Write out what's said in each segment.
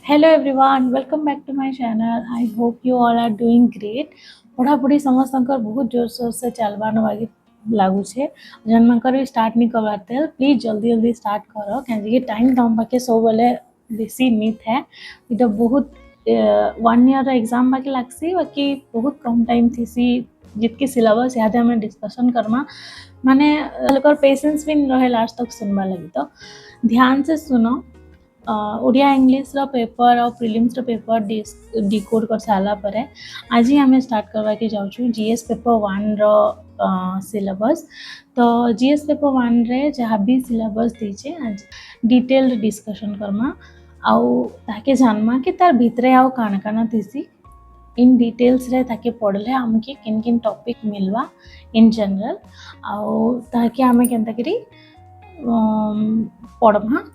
Hello everyone, welcome back to my channel. I hope you all are doing great. पढ़ापढ़ी समस्तंकर बहुत जोर शोर से चलवान वागे लागू छे जनमकर भी स्टार्ट नहीं करवाते प्लीज जल्दी जल्दी स्टार्ट करो कहीं टाइम तुम पाके सब बोले बेसी नीट है इटा बहुत 1 ईयर एग्जाम बाकी लागसी बाकी बहुत कम टाइम थी जितकी सिलेबस याद हमें डिस्कशन करमा माने पेशेंस भी नहीं रहे लास्ट तक सुनवा लगी तो ध्यान से सुनो ओडिया इंग्लिश पेपर और प्रिलिम्स पेपर डिकोड कर सारा पर आज ही आम स्टार्ट करवा के जाऊँ जीएस पेपर 1 रो सिलेबस तो जीएस पेपर 1 रे जहाँ भी सिलेबस दीचे आज डिटेल डिस्कशन करमा आउ ताके जानमा कि तार भितरे आउ काना काना थीसी इन डिटेल्स रे ताके पढ़ले आमके किन किन टॉपिक मिलवा इन जनरल आउ ताके आमे केनता करी पढ़मा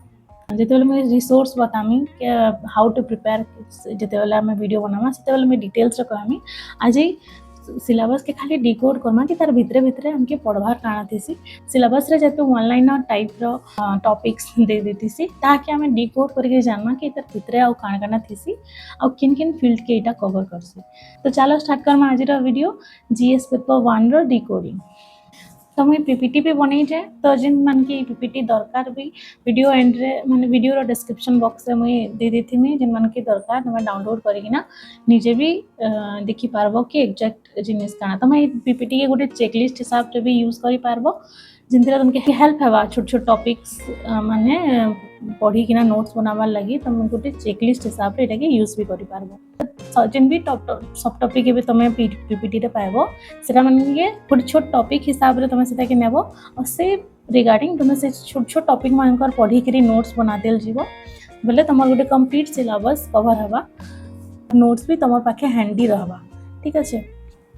जिते मुझे रिसोर्स बतामी हाउ टू प्रिपेयर जिते आम वीडियो बनामा से मुझे डिटेल्स कहमी आज सिलेबस के खाली डिकोड करमा कि तार भितरे भितरे हमके पढ़वार काना थीसी सिलेबस रे जते वन लाइनर टाइप रो टॉपिक्स दे देतीसी ताकि हमें डिकोड करके जानमा कि तार भितरे आउ काना काना थीसी आ किन किन फील्ड के एटा कवर करसी। तो चलो स्टार्ट करमा आज रो वीडियो जीएस पेपर 1 रो डिकोडिंग। तो मुझे पीपीटी भी बनई जाए तो जिन मन की पीपीटी दरकार भी वीडियो एंड रे माने वीडियो रो डिस्क्रिप्शन बॉक्स रे मुझे दे देती जिन मन की दरकार तुम डाउनलोड करना निजे भी देखी पारबो कि एग्जैक्ट जिनिस काना तुम पीपीटी के गोटे चेकलिस्ट हिसाब से भी यूज करि पारबो जिनते तुमके हेल्प हेबा छोट छोट टॉपिक्स माने पढ़ी किना नोट्स बनावार लगी तुम गोटे चेकलिस्ट हिसाब से एटा के यूज भी करि पारबो जिन भी सब टॉपिक भी तुम पीपीटी रे पाइबो सेटा माने गोटे छोट टॉपिक हिसाब रे तुम सेटा के नेबो और से रिगार्डिंग तुम से छोट छोट टॉपिक मानकर पढ़ी करी नोट्स बना देल जीवो बोले तुम गोटे कंप्लीट सिलेबस कवर हवा नोट्स भी तुम पाखे हैंडी रहबा ठीक अच्छे।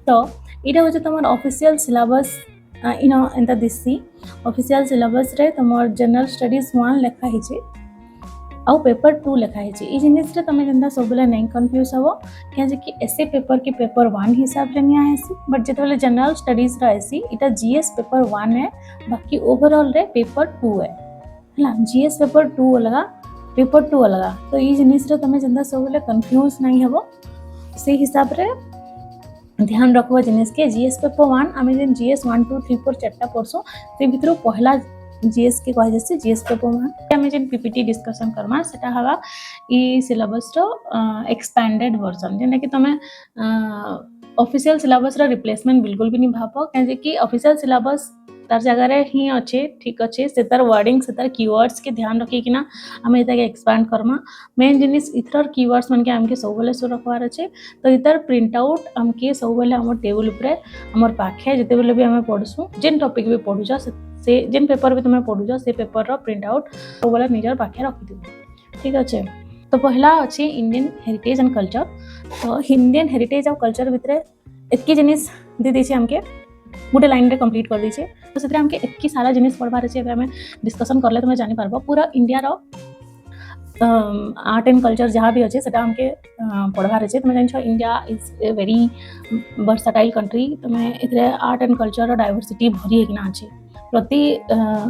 तो इटा होचे तुम ऑफिशियल सिलेबस इन एंता दिसी ऑफिशियल सिलेबस रे तुम जनरल स्टडीज 1 लिखा हिचे आउ पेपर 2 लिखा हिचे ई जिनिस रे तुम जंदा सबले नहीं कंफ्यूज हबो क्या जे कि एसए पेपर के पेपर 1 हिसाब रे निया हेसी बट जेतले जनरल स्टडीज रा हेसी इटा जीएस पेपर 1 है बाकी ओवरऑल रे पेपर 2 है हला जीएस पेपर 2 अलगा पेपर 2 अलगा तो ई जिनिस रे तुम जंदा सबले कंफ्यूज नहीं हबो से हिसाब रे ध्यान रखबो जिनिस के जीएस पेपर 1 आमे जेन जीएस 1 2 3 4 चारटा पढ़सो से भितरो पहला जीएस के कह जैसे जीएस पेपर 1 आमे जेन पीपीटी डिस्कशन करमा सेटा हवा ई सिलेबस रो एक्सपेंडेड वर्जन जेना कि तमे ऑफिशियल सिलेबस रो रिप्लेसमेंट बिल्कुल भी नहीं भाबो काजे कि ऑफिशियल सिलेबस तार जगह रे ही अच्छे ठीक अच्छे से तार वर्डिंग से तार कीवर्ड्स के ध्यान रखी कि ना हमें इता के एक्सपांड करमा मेन जिनिस इथर कीवर्ड्स मन के हमके सब बेले सो रखवार अच्छे तो इतर प्रिंट आउट हमके सब बेले हमर टेबल ऊपर हमर पाखे जते बेले भी हमें पढसु जेन टॉपिक भी पढुजा से जेन पेपर भी तुम पढुजा से पेपर रो प्रिंट आउट सब बेले निजर पाखे रखि दिबो ठीक अच्छे। तो पहला अच्छे इंडियन हेरिटेज एंड कल्चर तो इंडियन हेरिटेज और कल्चर भितरे एतकी जिनिस दे दी हमके गोटे लाइन रे कंप्लीट कर दीजिए तो से हमके एतकी सारा जिनिस पढ़वार अच्छे आम डिस्कसन करले तुम जानी पारबो पूरा इंडिया रो आर्ट एंड कल्चर जहाँ भी अच्छे से हमके पढ़वार अच्छे तुम जान India is a very versatile country तुम इतने आर्ट एंड कल्चर डाइवर्सिटी भरी है कि ना अच्छे प्रति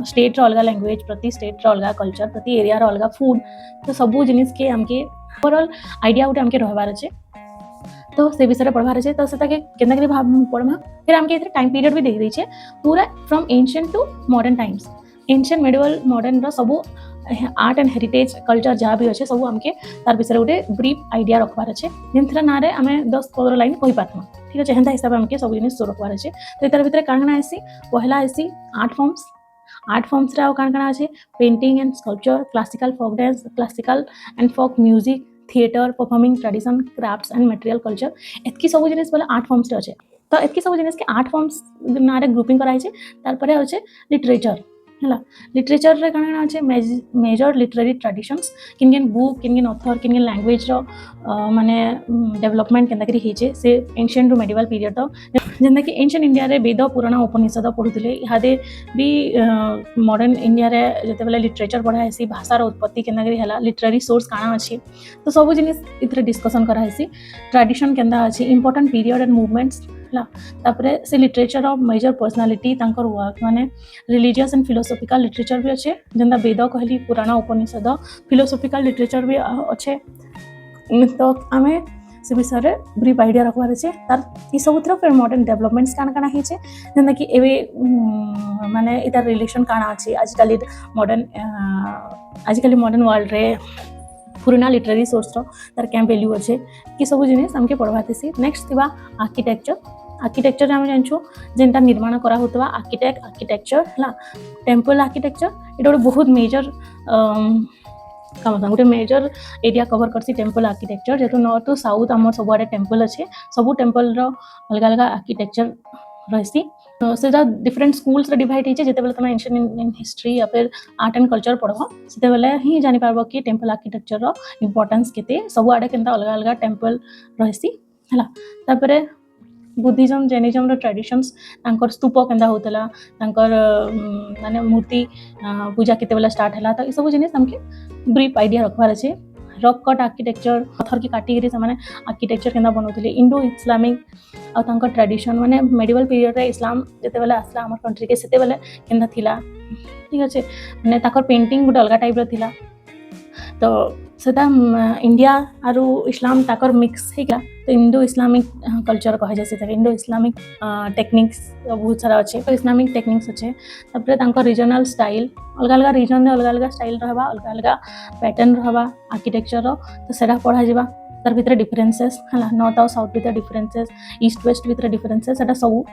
स्टेट रो अलग लैंग्वेज प्रति स्टेट रो अलग कल्चर प्रति एरिया रो अलग फूड तो सबू जिनिस के हमके ओवरऑल आइडिया गोटे हमके रहबार अच्छे तो से विषय पढ़वार अच्छे तो से केना करी पढ़मा फिर हमके इतने टाइम पीरियड भी दे दीजिए पूरा from ancient to modern times ancient medieval modern रो सबू आर्ट एंड हेरिटेज कल्चर जहाँ भी अच्छे सब हमके तार विषय गोटे ब्रीफ आइडिया रखबार अच्छे जिन ना रे आमे 10-15 लाइन कहि पाथमा ठीक अच्छे हेन्ता हिसाब हमके सब जिनिस रखबार अच्छे तो इतार भितर काणा आसी पहला आसी आर्ट फॉर्म्स रे काणा अच्छे painting and sculpture classical folk dance classical and folk music theatre performing tradition crafts and material culture एतकी सब जिनिस बोले आर्ट फॉर्म्स रे अच्छे तो एतकी सब जिनिस के आर्ट फॉर्म्स ना रे ग्रुपिंग कराई छे तार परे अच्छे लिटरेचर है लिटरेचर रे काना अच्छे मेजर लिटरेरी ट्रेडिशंस किन किन बुक किन किन ऑथर किन किन लैंग्वेज रो माने डेवलपमेंट केनता करी हेचे से एंशिएंट टू मेडिवल पीरियड तो जेंदा कि एंशिएंट इंडिया रे वेद पुराण उपनिषद पढ़ुथिले इहादे भी मॉडर्न इंडिया रे जते बेले लिटरेचर पढ़ा हेसी भाषार उत्पत्ति केनता करी हला लिटरेरी सोर्स काना अछि तो सब जिनिस इथरे डिस्कशन करा हेसी ट्रेडिशन केनता अछि इंपोर्टेंट पीरियड एंड मूवमेंट्स तापरे से लिटरेचर ऑफ मेजर पर्सनालिटी तांकर वर्क माने रिलीजियस एंड फिलोसॉफिकल लिटरेचर भी अच्छे जेंदा वेद कहली पुराण उपनिषद फिलोसॉफिकल लिटरेचर भी अच्छे तो आमे से विषय ब्रीफ आइडिया रखबार अच्छे तार ये सब फिर मॉडर्न डेवलपमेंट्स काना होचे जेनता कि एबे माने इतार रिलेशन काना अच्छे आजिकल मॉडर्न वर्ल्ड रे पुराना लिटरेरी सोर्स तार क्या वैल्यू अच्छे कि सब जिनिस आमके पढ़वाते सी। नेक्स्ट थिबा आर्किटेक्चर आम जानछु जेनटा निर्माण करा होतबा आर्किटेक्चर हला टेम्पल आर्किटेक्चर इटा गोटे बहुत मेजर गोटे मेजर एरिया कवर करसी टेम्पल आर्किटेक्चर जेतु नॉर्थ टू साउथ आम सब आड़े टेम्पल अच्छे सब टेम्पल अलग अलग आर्किटेक्चर रही तो से डिफरेंट स्कूल्स डिवाइड होती है जिते तुम एंशिएंट इन हिस्ट्री या फिर आर्ट एंड कल्चर पढ़ो से ही जानी पारबो कि टेम्पल आर्किटेक्चर इंपोर्टेंस केते सब आड़े केनता अलग अलग टेम्पल रही है तापर बुद्धिज्म जैनिज्म ट्रेडिशंस तांकर स्तूप केंदा होतला तांकर माने मूर्ति पूजा केते बेला स्टार्ट हला तो ये सब जिनिस हमके ब्रीफ आइडिया रखबार अच्छे। रॉक कट आर्किटेक्चर पत्थर की काटिकी से आर्किटेक्चर केंदा बनौले इंडो इस्लामिक और तांकर ट्रेडिशन माने मेडिवल पीरियड रे इस्लाम जेते बेला आसला हमर कंट्री के सेते बेले केंदा थिला ठीक अच्छे माने तांकर पेंटिंग गोटे अलग टाइप रो थिला तो सेटा इंडिया आरु इस्लाम ताकर मिक्स है तो इंडो इस्लामिक कल्चर कह जाए इंडो इस्लामिक टेक्निक्स बहुत सारा अच्छे तो इस्लामिक टेक्निक्स अच्छे तापर तांकर रीजनल स्टाइल अलग अलग रीजन अलग अलग स्टाइल रहबा अलग अलग पैटर्न रहबा आर्किटेक्चर तो सेटा पढ़ा जाबा तार भीतर डिफरेंसेस है नॉर्थ और साउथ भीतर डिफरेंसेस ईस्ट वेस्ट भीतर डिफरेंसेस सेटा सब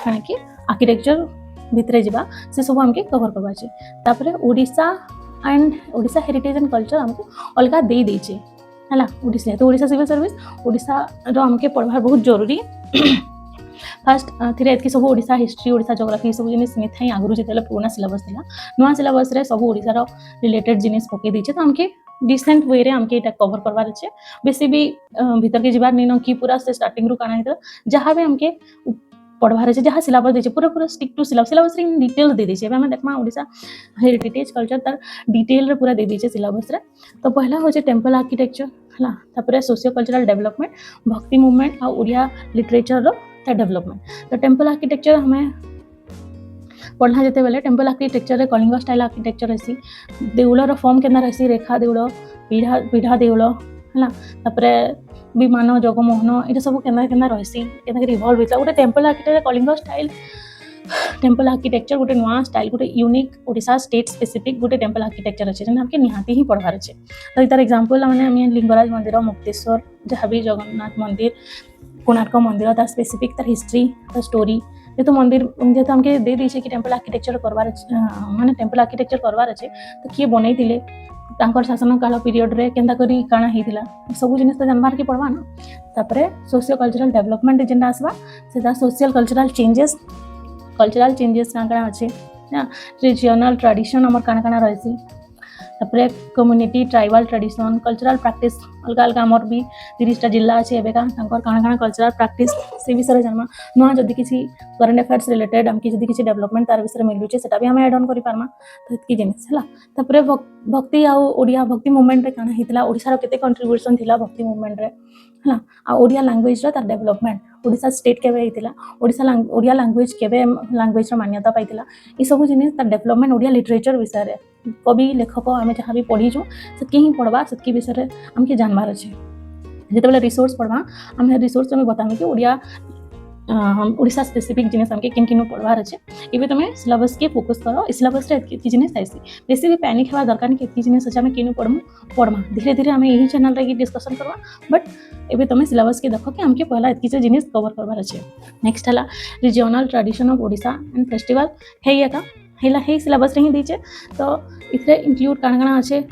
कण कि आर्किटेक्चर भीतर जाबा से सब हमके कवर करबा छै। तापर Odisha and Odisha heritage and culture हमको अलग दे देचे है ओडिशा तो ओडिशा सिविल सर्विस ओडिशा रो हमके पढ़वार बहुत जरूरी फास्ट थी एतकी सब ओडिशा हिस्ट्री ओडिशा जोग्राफी सब जिनिस नहीं आगु जो पुराना सिलेबस था नुआ सिलेबस रे सब ओडिशा रो रिलेटेड जिनिस पके दीचे तो हमके डिसेंट वे रे हमके एटा कवर करवार अच्छे बेसी भी भीतर के जीवार नहीं न कि पूरा से स्टार्टिंग रू काना है जहाँ भी हमके पढ़वार अच्छे जहाँ सिलेबस दीचे पूरा पूरा स्टिक टू सिलेबस रे डिटेल्स दे दीचे आम देखमा ओडिशा हेरिटेज कल्चर तार डिटेल रे पूरा दे दीचे सिलेबस रे। तो पहला हो टेम्पल आर्किटेक्चर है तापर सोशियो कल्चरल डेवलपमेंट भक्ति मूवमेंट और ओडिया लिटरेचर रो डेवलपमेंट। तो टेम्पल आर्किटेक्चर हमें पढ़ना जेते बेले टेम्पल आर्किटेक्चर रे कलिंग स्टाइल आर्किटेक्चर रही देउलर फॉर्म केना रही रेखा देउल पीढ़ा देउल है तापर विमान जगमोहन ये सब केना रही के रिभल्व होता गोटे temple architecture Kalinga style temple architecture गोटे नुआ स्टाइल गोटे यूनिक ओडिशा स्टेट स्पेसिफिक गोटे टेम्पल आर्किटेक्चर अच्छे हमके निहाती ही पढ़वार अच्छे। तो तार एग्जांपल मैंने लिंगराज मंदिर मुक्तेश्वर जहाँ भी जगन्नाथ मंदिर कोणार्क मंदिर तार स्पेसिफिक तार हिस्ट्री तार स्टोरी जेहेतु मंदिर जेहेतु हमके दे दीचे कि टेम्पल आर्किटेक्चर करवार माने टेम्पल आर्किटेक्चर करवार अच्छे तो किए बनई थिले तांकर शासन काल पीरियड रे केंदा करी काना हेतिला सब जिनिस तो जानबार के पड़वा ना। तापर सोशियो कल्चरल डेवलपमेंट जेंडा आसबा सेटा सोशल कल्चरल चेंजेस काना अच्छे रिजियनल ट्रेडिशन हमर काना रही तापर community tribal tradition cultural practice अलग अलग आमर भी 30टा जिला अच्छे एबेका तांकर काना कल्चरल प्रैक्टिस से विषय जाना नुआ जदि किसी करंट अफेयर्स रिलेटेड आमके जदि किसी डेवलपमेंट तार विषय मिलुचे सेटा भी हमें एड ऑन करि पारमा तो एतकी जिनिस हला। तापर भक्ति आ ओडिया भक्ति मूवमेंट रे काना हितला ओडिसा रो केते कंट्रीब्यूशन थिला भक्ति मूवमेंट रे है आ ओडिया लैंग्वेज रो तार डेवलपमेंट ओडिशा स्टेट केबे हितला ओडिया लैंग्वेज केबे लैंग्वेज रो मान्यता पाइतिला ई सब जिनिस तार डेवलपमेंट ओडिया लिटरेचर विषय रे कवि लेखक आम जहाँ भी पढ़ीचु से ही पढ़वा से विषय आमके जानबार अच्छे जिते रिसोर्स पढ़वा आम रिसोर्स में बतामी कि ओडिया ओडिशा स्पेसिफिक जिनिस आमके किन किन पढ़वार अच्छे ये तुम सिलेबस के फोकस करो सिलेबस रे जिनिस आईसी बेसी भी पैनिक हवा दरकार नहीं कि जिनिस अच्छे आम किन पढ़मा धीरे धीरे आम यही चैनल रे डिस्कसन करवा बट एबे तुम सिलेबस के देख कि आमके पहला एतकी से जिनिस कवर करवार अच्छे। नेक्स्ट है regional tradition of Odisha and festival है सिलेबस रे ही दीचे तो इथे इंक्लूड काना अच्छे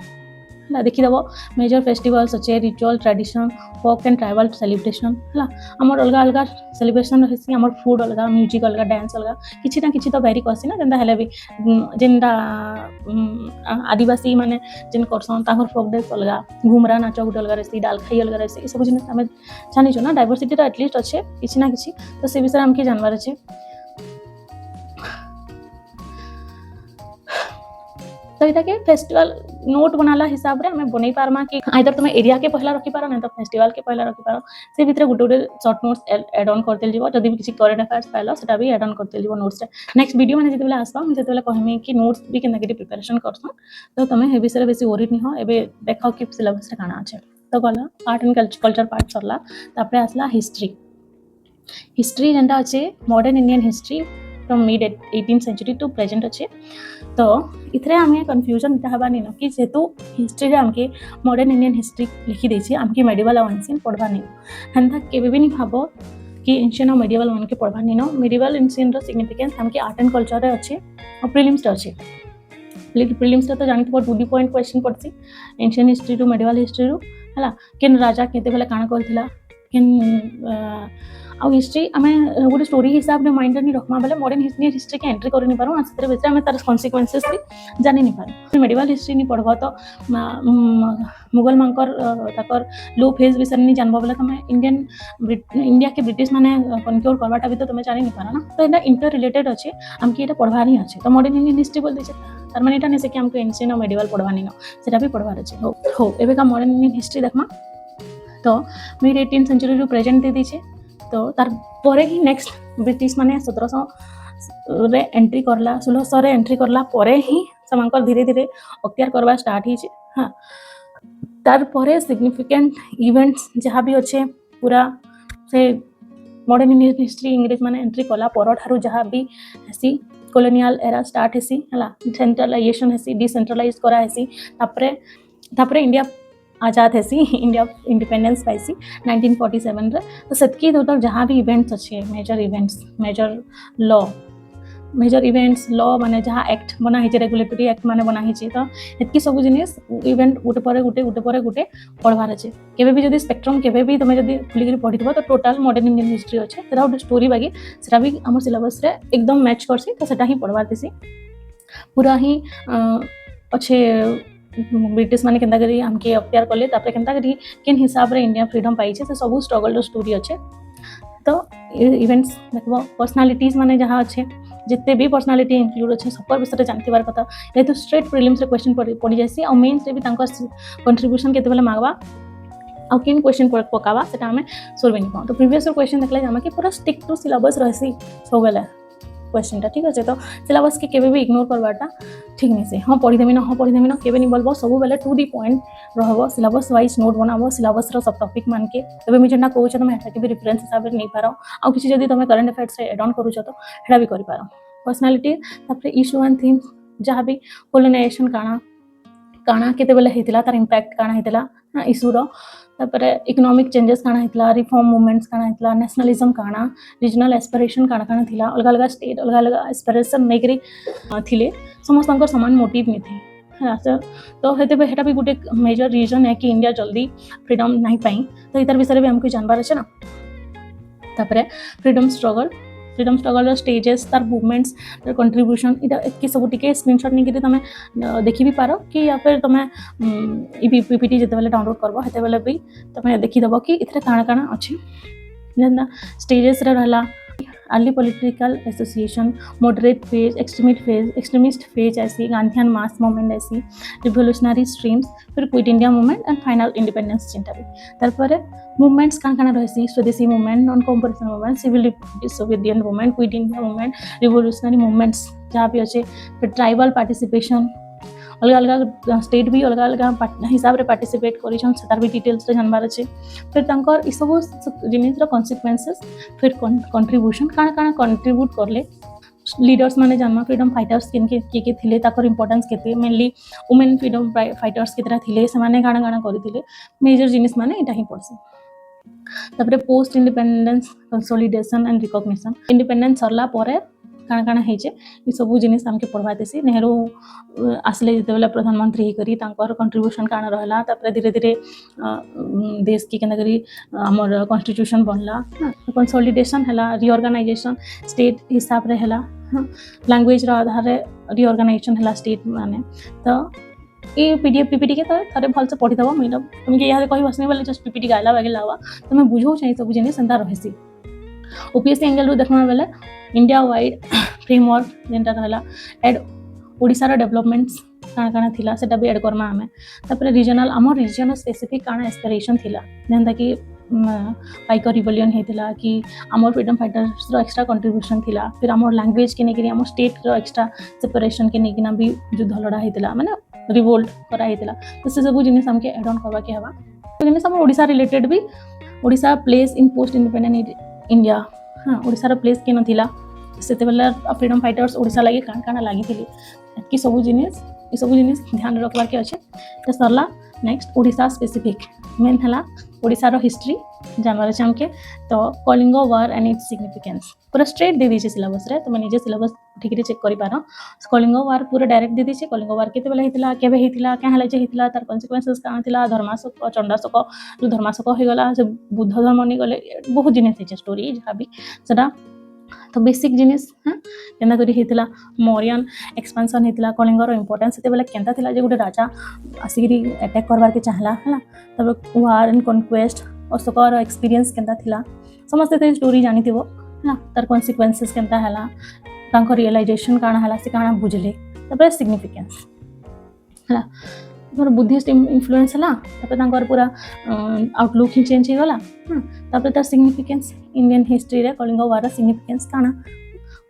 देखीदेव मेजर फेस्टिवल्स अच्छे ritual tradition folk and tribal celebration है आमर अलग अलग सेलिब्रेशन रही आमर फूड अलग म्यूजिक अलग डांस अलग किसी ना किसी तो वेरी करसी ना जेनता हेले भी जेनटा आदिवासी माने जेन करसन तांकर फोक डांस अलग घुमरा नाच गोटे अलग रही डाल खाई अलग रही सब जिनिस आम जानिछु ना डाइवर्सिटी तो एटलिस्ट अच्छे किसी ना किसी तो से विषय आमके जानबार अच्छे। तो यहाँ के फेस्टिवल नोट बनाला हिसाब रे हमें बनई पारमा कि आइदर तुम एरिया के पहला रखी पारो ना तो फेस्टिवल के पहला रखी पारो से भीतर गोटे गोटे शॉर्ट नोट्स एड ऑन करते जीवो जदि भी किसी करंट अफेयर्स पाइलो सेटा भी एड ऑन करते जीवो नोट्स रे। नेक्स्ट वीडियो माने जेतेबेले आसबा हम जेतेबेले कहमी कि नोट्स भी केना के प्रिपरेशन करछन तो तुम हे विषय बेसी वरीड नहीं हो एबे देखो कि सिलेबस रे काना अछि। तो गला आर्ट एंड कल्चर पार्ट सरला तापर आसला हिस्ट्री जेनटा अच्छे modern Indian history from mid 18th century to present अच्छे तो इथरे आमे कंफ्यूजन इता हबानी न कि जेतु हिस्ट्री रे आमके मॉडर्न इंडियन हिस्ट्री लिखि देछि आमके मेडिवल और एंशिएंट पढ़बा नहीं हंता केबे भी नहीं भाबो कि एंशिएंट और मेडिवल मान के पढ़बा नहीं न मेडिवल एंशिएंट रो सिग्निफिकेंस आमके आर्ट एंड कल्चर रे अच्छे और प्रीलिम्स रे अच्छे प्रीलिम्स रे तो जानते 2 पॉइंट क्वेश्चन पड़सी ancient history to medieval history रो हला केन राजा केते बेले काना करथिला केन आ हिस्ट्री आम गोटे स्टोरी हिसाब से माइंड नहीं रखमा बेले मॉडर्न हिस्ट्री के एंट्री कर नहीं पारूँ से भीतर आम तार कन्सिक्वेंसेस भी जानी नहीं पारूँ मेडिवल हिस्ट्री नहीं पढ़ब तो मुगल मानकर ताकर लो फेज विषय नहीं जानब बोले तुम इंडिया के ब्रिटिश माने कनक्योर करवाटा भी तो तुम जानी नहीं पार ना तो यहाँ इंटर रिलेटेड अच्छे आमके ये पढ़वार ही अच्छे तो मॉडर्न इंडियन हिस्ट्री बोल दीजिए तार मैंने नहीं से कि आमको एंशिएंट और मेडिवल पढ़वा नहीं ना भी पढ़वार अच्छे हो एवं का मॉडर्न इंडियन हिस्ट्री देखमा तो मिड 18th सेंचुरी रू प्रेजेंट दे दीजिए तो तार परे ही नेक्स्ट ब्रिटिश माने 1700 रे एंट्री करला 1600 रे एंट्री करला परे ही समांकर धीरे धीरे अख्तियार करवा स्टार्ट ही हाँ तार परे सिग्निफिकेंट इवेंट्स जहाँ भी अच्छे पूरा से मॉडर्न इंडियन हिस्ट्री इंग्लिश माने एंट्री कला पर ठारू जहाँ भी हेसी कॉलोनियल एरा स्टार्ट हेसी हला सेंट्रलाइजेशन हेसी डिसेंट्रलाइज करा हेसी तापरे इंडिया आजाद है इंडिया इंडिपेंडेंस पाइसी 1947 रे तो सेतकी टोटल जहाँ भी इवेंट्स अच्छे मेजर इवेंट्स लॉ माने जहाँ एक्ट बना है रेगुलेटरी एक्ट माने बना है तो एतकी सब जिनिस इवेंट गोटे पर गोटे पढ़वार अच्छे केबे भी जदि स्पेक्ट्रम केबे भी तुम जदि खुलिक पढ़िथबो तो टोटल मॉडर्न इंडियन हिस्ट्री अच्छे सेटा गोटे स्टोरी बाकी सेटा भी आम सिलेबस रे एकदम मैच करसी तो सेटा ही पढ़वार देसी पूरा ही अच्छे ब्रिटिश माने केंता करी हमके अख्तियार कले तापर केंता करी केन हिसाब रे इंडिया फ्रीडम पाई छे से सब स्ट्रगल रो स्टोरी अच्छे तो इवेंट्स देखबो पर्सनालिटीज माने जहाँ अच्छे जितने भी पर्सनालिटी इंक्लूड अच्छे सब विषय जानती बार कथा ये तो स्ट्रेट प्रीलिम्स रे क्वेश्चन पड़ी जासी और मेंस रे भी तांको कंट्रीब्यूशन केते बेले मागवा आ किन क्वेश्चन पकावा सेटा हमें सोल्व नहीं पाऊ तो प्रीवियस क्वेश्चन देखले जामा कि पूरा स्टिक टू सिलेबस रहसी सब बेले क्वेश्चन ठीक अच्छे तो सिलेबस के केबे भी इग्नोर करवाटा ठीक नहीं से हाँ पढ़ीदेमी ना केबे नहीं बोलबो सब बेले टू दी पॉइंट रहबो सिलेबस वाइज नोट बनाबो सिलेबस रो सब टॉपिक मान के एबे मी जेना कहू छ तुम एटा के भी रेफरेंस हिसाब रे नहीं पारो आ किछि जदी तुम करंट अफेयर्स रे एड ऑन करू छ तो हेडा भी करि पारो पर्सनालिटी तापर इशू एंड थीम जहाँ भी कोलोनाइजेशन काना केते बेले हेतिला तार इंपैक्ट काना हेतिला इशू रो तापर इकोनॉमिक चेंजेस काना हेतला रिफॉर्म मूवमेंट्स काना हेतला नेशनलिज्म काना रीजनल एस्पिरेशन काना थिला अलग अलग स्टेट अलग अलग एस्पिरेशन नेकरी थिले समस्त समान मोटिव में थे तो हेटा भी गोटे मेजर रीजन है कि इंडिया जल्दी फ्रीडम नहीं पाई तो इतार विषय भी हमको जानवर अच्छे ना तापर फ्रीडम स्ट्रगल स्टेजेस तार मूवमेंट्स तार कंट्रीब्यूशन इतनी सब टिके स्क्रीनशॉट नहीं तुम देखी भी पार कि या फिर तुम पीपीटी जिते बेले डाउनलोड करबो हेते बेले भी तुम देखीदेव कि इतने काଣା काଣା अच्छे जेना स्टेजेस रे रहला early political association moderate phase extremist phase ऐसी गांधीयन मास मूवमेंट ऐसी रिवोल्यूशनरी स्ट्रीम्स फिर quit India movement and final independence चिंता भी तारपर मूवमेंट्स काଣା रही Swadeshi movement non cooperation movement civil disobedient movement quit India movement revolutionary movements जहाँ भी अच्छे फिर ट्राइबल पार्टिसिपेशन अलग अलग स्टेट भी अलग अलग हिसाब से पार्टिसिपेट कर भी डिटेल्स जानवर अच्छे फिर तंकर ई सब जिनिस कन्सिक्वेंसेस फिर कंट्रीब्यूशन काଣା कंट्रीब्यूट करले लीडर्स माने जानवा फ्रीडम फाइटर्स किए थिले ताकर इंपोर्टेंस केते मेनली वुमेन फ्रीडम फाइटर्स केतरा थिले से माने काଣା करथिले मेजर जिनिस माने एटा ही पड़सी तापर post independence consolidation and recognition independence सरला परे काଣା हे ये सब जिनिस आमके पढ़वा देसी नेहरू आसले जिते बेले प्रधानमंत्री ही करी तांकर कंट्रीब्यूशन काଣା रहला तापर धीरे धीरे देश की केना करी हमर कॉन्स्टिट्यूशन बनला कंसोलिडेशन हला रिऑर्गेनाइजेशन स्टेट हिसाब रे हला लैंग्वेज रो आधार रे रिऑर्गेनाइजेशन हला स्टेट माने तो ये पीडीएफ पीपीटी के थरे भल से पढ़ी दबो मतलब तुमके यहाँ कहि बसने वाले जस्ट पीपीटी गायला बागे लावा तुम बुझो चाहिए सब जिनिस एंता रहसी ओपीएससी एंगल रू देखना बेले इंडिया वाइड फ्रेमवर्क जेनटा रहला एड ओडिसा रो डेवलपमेंट्स काଣା थिला सेटा भी एड करमा हमें तापर रीजनल आम रीजन स्पेसिफिक काଣା एस्पिरेशन थिला जेनता कि पाइकर रिवोल्यूशन हेतिला कि आम फ्रीडम फाइटर्स रो एक्स्ट्रा कंट्रीब्यूशन थिला फिर आम लैंग्वेज के नेकि आम स्टेट रो एक्स्ट्रा सेपरेशन के नेकिना भी युद्ध लड़ा हेतिला माने रिवोल्ट करा हेतिला तो से सब जिनिस हमके एड ऑन करवा के हवा जिनिस हम ओडिशा रिलेटेड भी Odisha place in post independent India हाँ ओडिशार प्लेस के नथिला सेते बेला फ्रीडम फाइटर्स ओडिशा लागि काण लागिथिले एतकी सब जिनिस ध्यान रखबार के अच्छे तो सरला नेक्स्ट ओडिशा स्पेसिफिक मेन है ओडिशार हिस्ट्री जानवर अच्छे हमके तो Kalinga war and its significance पूरा स्ट्रेट दे दीजिए सिलेबस रे तुम निजे सिलेबस ठीक चेक कर पार कलिंग वार पूरा डायरेक्ट दे दीजिए कलिंग वार केते बेला हेतिला केबे हेतिला क्या हला जे हेतिला तार कन्सिक्वेंसेस काण थिला धर्माशोक चंडाशोक जो धर्माशोक हो गला से बुद्ध धर्म नि गले बहुत जिनिस है स्टोरी जहाँ भी सेटा तो बेसिक जिनिस हाँ केन्ता करी हेतिला मौर्यन एक्सपेंशन हेतिला कलिंगर इंपोर्टेंस सेते बेला केन्ता थिला जे गुटे राजा आसिकरी अटैक करबार के चाहला हला तब वार एंड कन्क्वेस्ट अशोकर एक्सपीरियंस केन्ता थिला समस्त ते स्टोरी जानिथिबो हला तार कन्सिक्वेंसेस केन्ता हला तांको रियलाइजेशन काण हला से काण बुझले तब सिग्निफिकेंस हला तोर बुद्धिस्ट इन्फ्लुएंस हला तब तांकर पूरा आउटलुक ही चेंज हो गला तब तार सिग्निफिकेंस इंडियन हिस्ट्री रे कलिंग वार सिग्निफिकेंस काण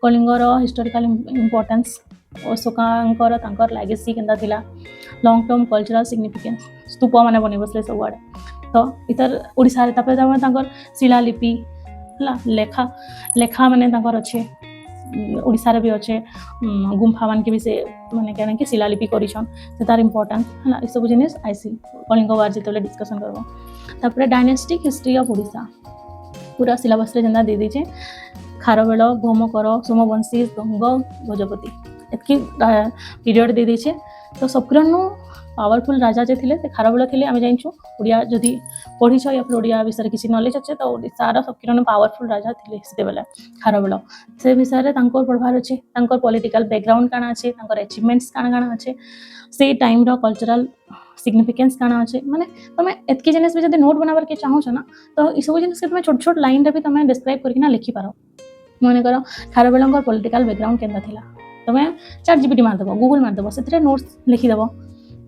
कलिंगर हिस्टोरिकल इंपोर्टेंस अशोकांकर तांकर लेगेसी केन्ता थिला लॉन्ग टर्म कल्चरल सिग्निफिकेंस स्तूप माने बनि बसले सब आड़े तो इतर ओडिसा रे तापर तांकर शिलालिपि हला लेखा माने तांकर अच्छे ओडिसा रे भी अच्छे गुम्फा मान के भी से माने कहना कि शिलालिपि करिछन से तार इंपोर्टेंस हला ई सब जिनिस आइसी कलिंग वार जेतले डिस्कशन करबो तापर डायनेस्टिक हिस्ट्री ऑफ ओडिसा पूरा सिलेबस रे जंदा दे दीजिए खारवेल भौमकर सोमवंशी गंग गजपति एतकी पीरियड दे दीजिए तो सबकरनु पावरफुल राजा जे थिले से खारवेल थिले आमे जानिछु ओडिया जदी पढिछ या फिर ओडिया विषय किसी नॉलेज अच्छे तो ओडिसार सबकरनु पावरफुल राजा थिले सेते बेला खारवेल से विषय रे तांकर पढबार अछि तांकर पॉलिटिकल बैकग्राउंड काना अछि तांकर अचीवमेंट्स काना अछि से टाइम रो कल्चरल सिग्निफिकेंस काना अछि माने तमे एतकी जिनिस भी जदी नोट बनावर के चाहो छ ना तो ई सब जिनिस के तमे छोट छोट लाइन रे भी तमे डिस्क्राइब करके ना लिखि पारो माने करो खारवेलंकर पॉलिटिकल बैकग्राउंड केनता थिला तमे चैट जीपीटी मार देबो गूगल मार देबो सेतरे नोट्स लिखि देबो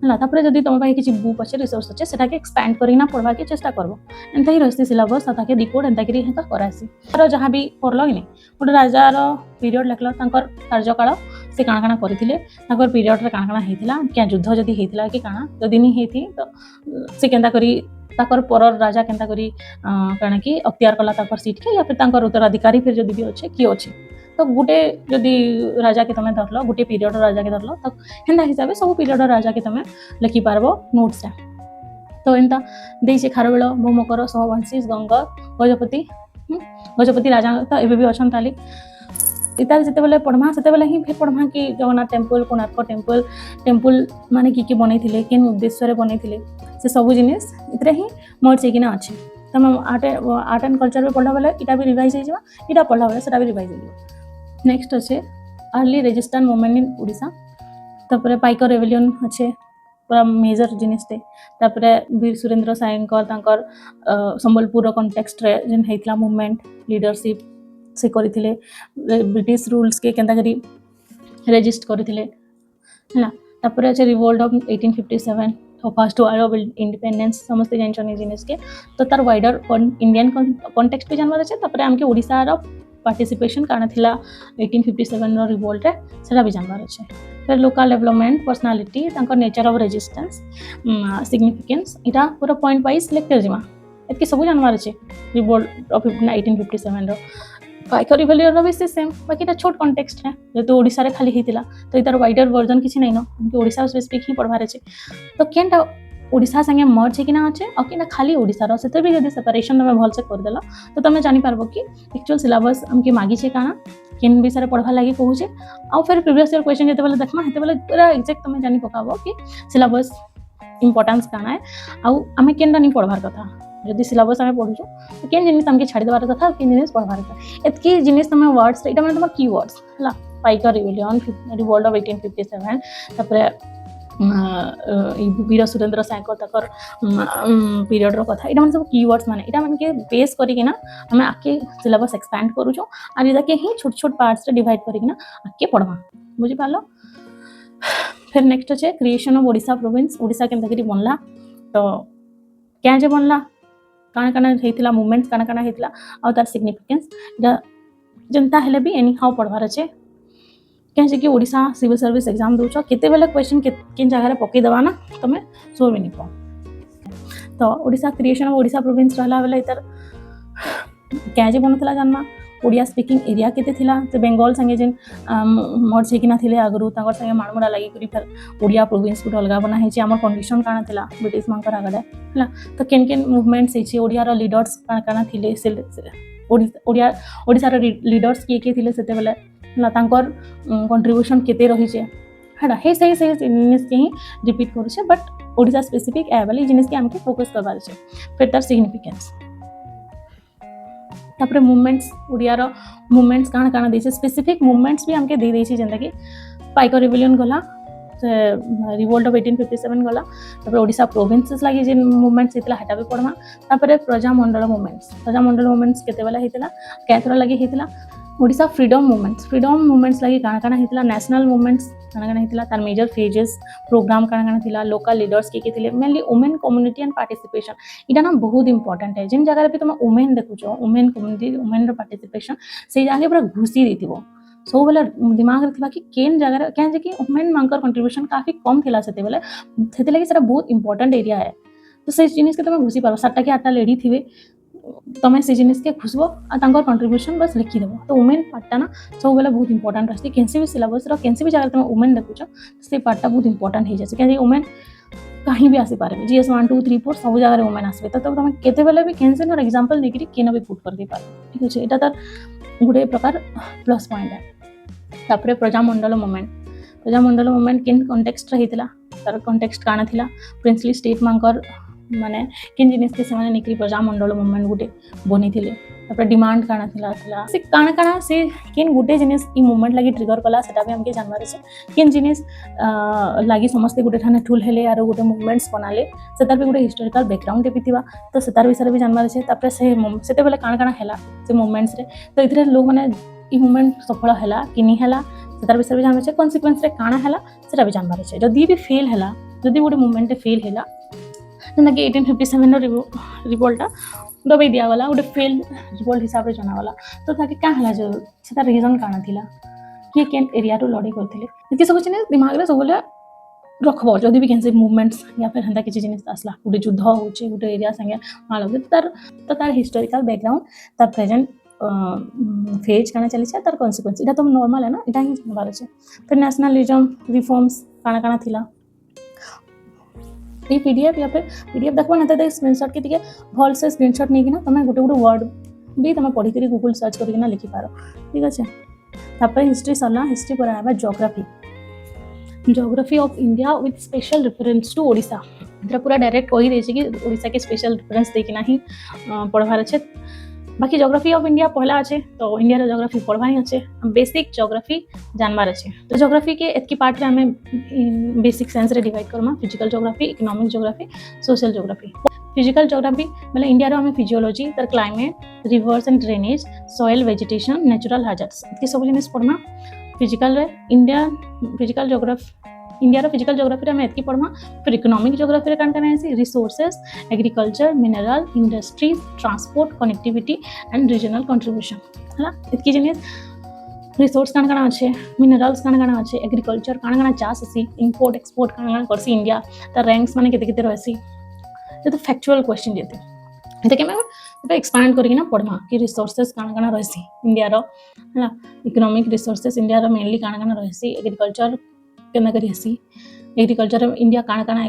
हला तापर जदी तम पाई किछि बुक अछि रिसोर्स अछि सेटा के एक्सपेंड करिना पढवा के चेष्टा करबो एंता ही रहसी सिलेबस ताता के डिकोड एंता करी हेता करासी तर जहां भी पढलो कि गोटे राजार पीरियड लेखलो तांकर कार्यकाल से काना काना करथिले तांकर पीरियड रे काना काना हेतिला क्या युद्ध जदी हेतिला कि काना जदी नि हेथि तो से केंता करी ताकर पर राजा केंता करी काना कि अख्तियार कला ताकर सीट के या फिर तांकर उत्तराधिकारी फिर जदी भी अछि कि अछि तो गुटे जदी राजा के तमे धरलो गुटे पीरियड राजा के धरलो तो हेंदा हिसाब से सब पीरियड राजा के तमे लिखि पारबो नोट्स रे तो एंता देइसे खारवेल भौमकर सोमवंशी गंग गजपति राजा तो एबे भी अछन ताली इतार जेते बेले पढमा सेते बेले ही फिर पढमा कि जगन्नाथ टेम्पल कोणार्क टेम्पल माने की बनैथिले केन उद्देश्य रे बनैथिले से सब जिनिस इतरे ही मर्ज किना अछि तमे आर्ट एंड कल्चर में पढला बेले इटा भी रिवाइज होइजबा इटा पढला बेले सेटा भी रिवाइज होइजबा नेक्स्ट अच्छे early resistance movement in Odisha तापर पाइकर रेवेलियन अच्छे पूरा मेजर जिनिस थे तापर वीर सुरेंद्र सायंकर तांकर संबलपुर कॉन्टेक्स्ट रे जेन हेतला मूवमेंट लीडरशिप से करथिले ब्रिटिश रूल्स के केंता करी रेजिस्ट करथिले हला तापर अच्छे रिवोल्ट ऑफ 1857 तो फर्स्ट वार ऑफ इंडिपेंडेंस समस्त जानछन जिनिस के तो तार वाइडर इंडियन कॉन्टेक्स्ट पे जानवर अच्छे तापर हमके ओडिसा रो पार्टिसिपेशन काना थिला 1857 रो रिवोल्ट रे सेटा भी जानवर अच्छे फिर लोकल डेवलपमेंट पर्सनालिटी तांकर नेचर ऑफ रेजिस्टेंस सिग्निफिकेंस इटा पूरा पॉइंट वाइज सिलेक्ट कर जिमा एतके सब जानवर अच्छे रिवोल्ट ऑफ 1857 रो पाइकर रिवेलियन रो भी सेम बाकी ता छोट कॉन्टेक्स्ट है जेतो ओडिसा रे खाली हेतिला तो इतार वाइडर वर्जन किछि नै न हमके ओडिसा स्पेसिफिक ही पढबार अछि तो केनटा ओडिसा संगे मर्ज है कि ना अच्छे और कि ना खाली ओडिसा रो सेते भी जदी सेपरेशन में भल से कर देला तो तमे जानि पारबो कि एक्चुअल सिलेबस हमके मागी छे काना केन विषय पढ़वा लागि कहू छे आ फिर प्रीवियस ईयर क्वेश्चन जेते बेले देखमा हेते बेले पूरा एग्जैक्ट तमे जानि पकाबो कि सिलेबस इंपोर्टेंस काना है आ हमें केनटा नि पढ़वार कथा जदी सिलेबस हमें पढुछु तो केन जिनिस हमके छाडी देबार कथा केन जिनिस पढ़वार कथा एतकी जिनिस तमे वर्ड्स एटा माने तमे कीवर्ड्स हला पाइकर रिवेलियन रिवोल्ट ऑफ 1857 तापर वीर सुरेंद्र सायंकर तकर पीरियड रो कथा इटा माने सब कीवर्ड्स माने इटा माने के बेस करी के ना हमें आके सिलेबस एक्सपेंड करू छो आ इदा के ही छोट छोट पार्ट्स रे डिवाइड करी के ना आके पढवा बुझि पालो फिर नेक्स्ट আছে creation of Odisha province Odisha केनता करी बनला तो क्या जे बनला काना काना हेतिला मूवमेंट्स काना काना हेतिला आ तार सिग्निफिकेंस इटा जनता हेले भी एनी हाउ पढवार আছে कहे कि ओडिशा सिविल सर्विस एग्जाम दौच केते बेले क्वेश्चन केन जगह रे पकई देवा ना तमे सोर भी नहीं पाओ तो Odisha creation of Odisha province रहला बेले इतर क्या बनूला जानमा ओडिया स्पीकिंग एरिया केते थिला तो बेंगल संगे जेन मर्ज हेकिना थिले आगरू तांकर संगे माणमुरा लागि करी फिर ओडिया प्रोविंस गुटे अलगा बना हेछि हमर कंडीशन काना थिला ब्रिटिश मानकर आगडे हला तो केन केन मूवमेंट्स हेछि ओडिया रो लीडर्स काना थिले ओडिया ओडिसा रो लीडर्स के थिले सेते बेले हला तांकर कंट्रीब्यूशन केते रही छे हडा हे सही जिनिस के ही रिपीट करू छे बट ओडिसा स्पेसिफिक ए वाली जिनिस के हमके फोकस करबार छे फिर तार सिग्निफिकेंस तापर मूवमेंट्स ओडिया रो मूवमेंट्स काना काना देछे स्पेसिफिक मूवमेंट्स भी हमके दे देछी जेंता कि पाइको रिवोल्यूशन गला रिवोल्ट ऑफ 1857 गला तापर ओडिसा प्रोविंसेस लागि जे मूवमेंट्स हेतला हटा भी पड़मा तापर प्रजामंडल मूवमेंट्स केते बेला हेतला केतरा लागि हेतला ओडिसा फ्रीडम मूवमेंट्स लागि काना काना हेतला नेशनल मूवमेंट्स काना काना हेतला तार मेजर फेजेस प्रोग्राम काना काना थिला लोकल लीडर्स के थिले mainly women community and participation इटा ना बहुत इंपोर्टेंट है जिन जगह पे तुम वुमेन देखुछो वुमेन कम्युनिटी वुमेन रो पार्टिसिपेशन से जगह पूरा घुसी देथिबो सब बेले दिमाग रे थिबा कि केन जगह क्या जे कि वुमेन मानकर कंट्रीब्यूशन काफी कम थिला सेते बेले सेते लागि सेटा बहुत इंपोर्टेंट एरिया है तो से जिनिस के तुम घुसी पारो 7टा कि 8टा लेडी थिबे तमें से जिनिस के खुशबो आ तांकर कंट्रीब्यूशन बस लिखि देबो तो वुमेन पार्टटा ना सब बेले बहुत इंपोर्टेंट रहसी केनसे भी सिलेबस रो केनसे भी जगह तुम वुमेन देखुछो से पार्टटा बहुत इंपोर्टेंट हे जैसे कि वुमेन कहीं भी आसी पारे जीएस 1 2 3 4 सब जगह वुमेन आसबे तो तुम केते बेले भी केनसे न एग्जांपल देकरी केन भी पुट कर दे पारो ठीक अछि एटा तार गुडे प्रकार प्लस पॉइंट है तापर प्रजामंडल मूवमेंट केन कॉन्टेक्स्ट रहितला तार कॉन्टेक्स्ट काना थिला प्रिंसली स्टेट मानकर माने केन जिनिस के समाने निकरी प्रजामंडल मूवमेंट गुटे बनी थिले तापर डिमांड काना थिला से काना से केन गुटे जिनिस ई मूवमेंट लागि ट्रिगर कला सेटा भी हमके जानबार छै केन जिनिस लागि समस्त गुटे ठाने ठुल हेले आरो गुटे मूवमेंट्स बनाले सेतार भी गुटे हिस्टोरिकल बैकग्राउंड पिथिबा तो सेतार विषय भी जानबार छै तापर से सेते बेले काना हेला से मूवमेंट्स रे तो इथरे लोग माने ई मूवमेंट सफल हेला कि नहीं हेला सेतार विषय भी जानबार छै कॉन्सिक्वेंस रे काना हेला सेटा भी जानबार छै जदी भी फेल हेला जदी गुटे मूवमेंट फेल हेला जेना कि 1857 रो रिवोल्टा दबे दिया वाला गोटे फेल रिवोल्ट हिसाब रे जना वाला तो ताके का हला जो सेटा रीजन काना थिला कि केन एरिया रो लड़ी करथिले कि सब चिने दिमाग रे सबले रखबो जदी भी कैंसिल मूवमेंट्स या फिर हंदा किछि जिनिस असला गोटे युद्ध होचे गोटे एरिया संगे मालो तार हिस्टोरिकल बैकग्राउंड तार प्रेजेंट फेज काना चली छै तार कॉन्सिक्वेंस इटा तो नॉर्मल है ना इटा ही जानबार छै फिर नेशनलिज्म रिफॉर्म्स काना थिला ये पीडीएफ या फिर पीडीएफ देखबो ना त स्क्रीनशॉट के दिके भल से स्क्रीनशॉट नै कि ना तमे गोटे गोटे वर्ड भी तमे पढी करी गूगल सर्च करी ना लिखि पारो ठीक अछि तापर हिस्ट्री सरला हिस्ट्री पर आबा geography of India with special reference to Odisha इधर पूरा डायरेक्ट कहि दै छै कि ओडिशा के स्पेशल रेफरेंस दे कि नाही पढवार छै बाकी ज्योग्राफी ऑफ इंडिया पहला अच्छे तो इंडिया रो ज्योग्राफी पढ़वाई अच्छे बेसिक ज्योग्राफी जानबार अच्छे तो ज्योग्राफी के एतकी पार्ट रे हमें बेसिक साइंस रे divide Karma physical geography economic geography social geography physical geography मतलब इंडिया रो हमें फिजियोलॉजी तर climate reverse and drainage soil vegetation natural hazards इतके सब जिनिस पढ़मा फिजिकल रे इंडिया फिजिकल ज्योग्राफी रे हमें एतकी पढ़मा फिर इकोनॉमिक ज्योग्राफी रे कान है resources agriculture mineral industries transport connectivity and regional contribution है इतकी जिनिस रिसोर्स कान अच्छे मिनरल्स कान अच्छे एग्रीकल्चर कान चाष आसी इंपोर्ट एक्सपोर्ट कान करसी इंडिया तार रैंक्स माने केते केते रहसी ये तो फैक्चुअल क्वेश्चन जेते एते के मैं एटा एक्सपैंड करी ना पढ़मा कि रिसोर्सेस कान रहसी इंडिया रो है इकोनॉमिक रिसोर्सेस इंडिया रो मेनली कान रहसी एग्रीकल्चर केना करी हसी एग्रीकल्चर इंडिया काना